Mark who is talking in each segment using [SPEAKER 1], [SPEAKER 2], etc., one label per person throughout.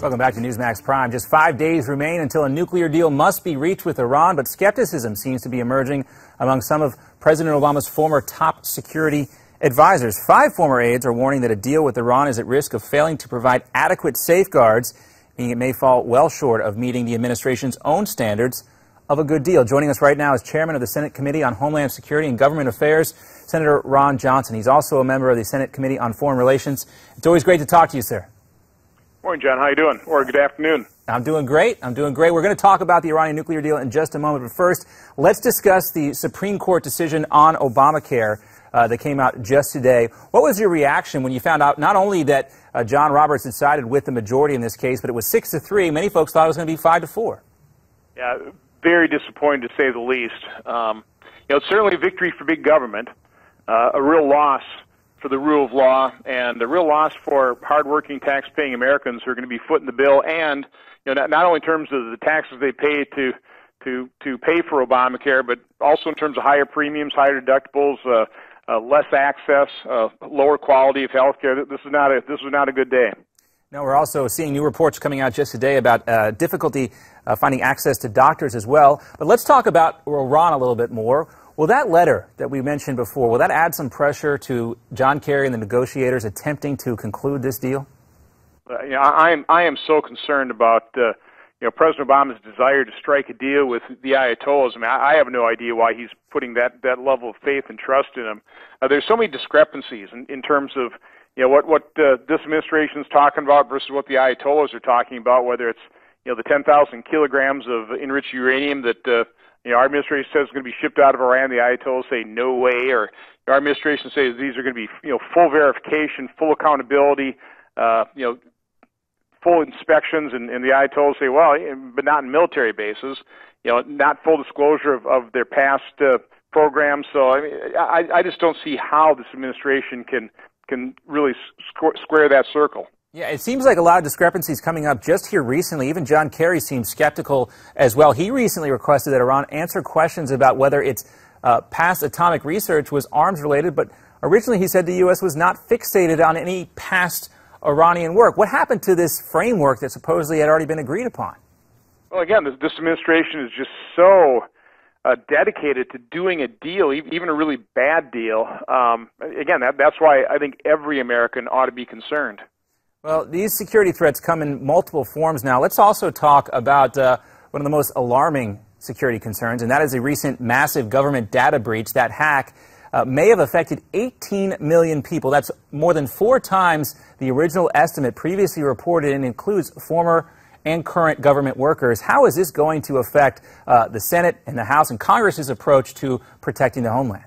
[SPEAKER 1] Welcome back to Newsmax Prime. Just 5 days remain until a nuclear deal must be reached with Iran, but skepticism seems to be emerging among some of President Obama's former top security advisors. 5 former aides are warning that a deal with Iran is at risk of failing to provide adequate safeguards, meaning it may fall well short of meeting the administration's own standards of a good deal. Joining us right now is Chairman of the Senate Committee on Homeland Security and Government Affairs, Senator Ron Johnson. He's also a member of the Senate Committee on Foreign Relations. It's always great to talk to you, sir.
[SPEAKER 2] Morning, John. How you doing? Or good afternoon.
[SPEAKER 1] I'm doing great. We're going to talk about the Iranian nuclear deal in just a moment. But first, let's discuss the Supreme Court decision on Obamacare that came out just today. What was your reaction when you found out not only that John Roberts had sided with the majority in this case, but it was 6-3? Many folks thought it was going to be 5-4.
[SPEAKER 2] Yeah, very disappointing to say the least. It's certainly a victory for big government, a real loss for the rule of law, and a real loss for hardworking, tax-paying Americans who are going to be footing the bill, and not only in terms of the taxes they pay to pay for Obamacare, but also in terms of higher premiums, higher deductibles, less access, lower quality of health care. This is not a good day.
[SPEAKER 1] No, we're also seeing new reports coming out just today about difficulty finding access to doctors as well. But let's talk about Iran a little bit more. Will that letter that we mentioned before, will that add some pressure to John Kerry and the negotiators attempting to conclude this deal?
[SPEAKER 2] I am so concerned about President Obama's desire to strike a deal with the Ayatollahs. I mean, I have no idea why he's putting that level of faith and trust in them. There's so many discrepancies in terms of what this administration is talking about versus what the Ayatollahs are talking about. Whether it's the 10,000 kilograms of enriched uranium that our administration says is going to be shipped out of Iran, the Ayatollahs say no way, or our administration says these are going to be full verification, full accountability, full inspections, and the Ayatollahs say, well, but not in military bases, not full disclosure of their past programs. So I just don't see how this administration can really square that circle.
[SPEAKER 1] Yeah, it seems like a lot of discrepancies coming up just here recently. Even John Kerry seems skeptical as well. He recently requested that Iran answer questions about whether its past atomic research was arms-related, but originally he said the U.S. was not fixated on any past Iranian work. What happened to this framework that supposedly had already been agreed upon? Well,
[SPEAKER 2] again, this administration is just so dedicated to doing a deal, even a really bad deal. Again, that's why I think every American ought to be concerned.
[SPEAKER 1] Well, these security threats come in multiple forms now. Let's also talk about one of the most alarming security concerns, and that is a recent massive government data breach. That hack may have affected 18 million people. That's more than 4 times the original estimate previously reported, and includes former and current government workers. How is this going to affect the Senate and the House and Congress's approach to protecting the homeland?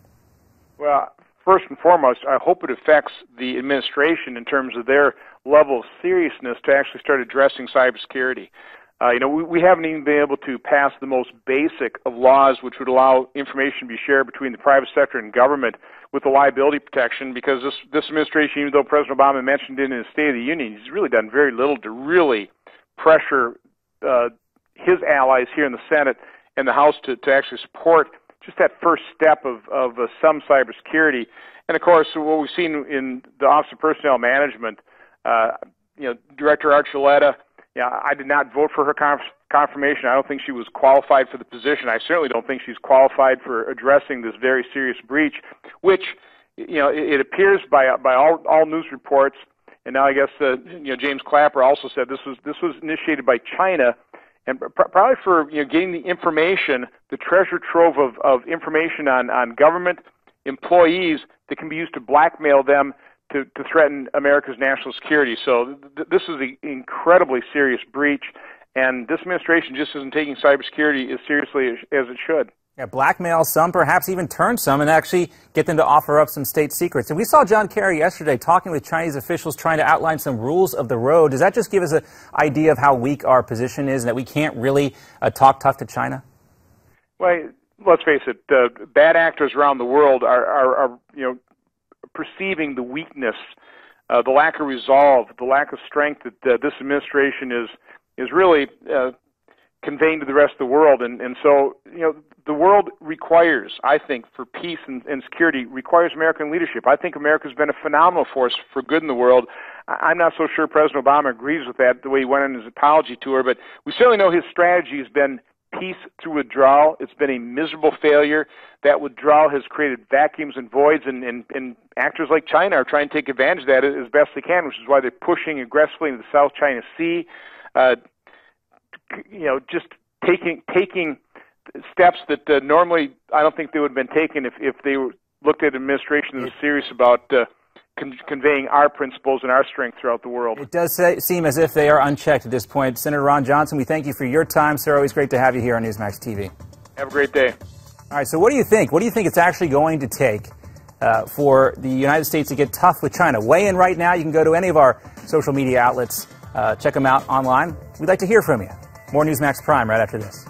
[SPEAKER 2] Well, first and foremost, I hope it affects the administration in terms of their level of seriousness to actually start addressing cybersecurity. We haven't even been able to pass the most basic of laws which would allow information to be shared between the private sector and government with the liability protection, because this administration, even though President Obama mentioned it in his State of the Union, he's really done very little to really pressure his allies here in the Senate and the House to actually support just that first step of some cybersecurity. And of course, what we've seen in the Office of Personnel Management, Director Archuleta, I did not vote for her confirmation. I don't think she was qualified for the position. I certainly don't think she's qualified for addressing this very serious breach, which it appears by all news reports, and now I guess James Clapper also said this was initiated by China, and probably for getting the information, the treasure trove of information on government employees that can be used to blackmail them to threaten America's national security. So this is an incredibly serious breach, and this administration just isn't taking cybersecurity as seriously as it should.
[SPEAKER 1] Yeah, blackmail some, perhaps even turn some, and actually get them to offer up some state secrets. And we saw John Kerry yesterday talking with Chinese officials trying to outline some rules of the road. Does that just give us an idea of how weak our position is and that we can't really talk tough to China?
[SPEAKER 2] Well, let's face it, bad actors around the world are perceiving the weakness, the lack of resolve, the lack of strength that this administration is really conveying to the rest of the world. And so, the world requires, I think, for peace and security, requires American leadership. I think America's been a phenomenal force for good in the world. I'm not so sure President Obama agrees with that, the way he went on his apology tour, but we certainly know his strategy has been peace through withdrawal. It's been a miserable failure. That withdrawal has created vacuums and voids, and actors like China are trying to take advantage of that as best they can, which is why they're pushing aggressively into the South China Sea, just taking steps that normally I don't think they would have been taken if they looked at an administration that was serious about conveying our principles and our strength throughout the world.
[SPEAKER 1] It does seem as if they are unchecked at this point. Senator Ron Johnson, we thank you for your time, sir. Always great to have you here on Newsmax TV.
[SPEAKER 2] Have a great day.
[SPEAKER 1] All right, so what do you think? What do you think it's actually going to take for the United States to get tough with China? Weigh in right now. You can go to any of our social media outlets. Check them out online. We'd like to hear from you. More Newsmax Prime right after this.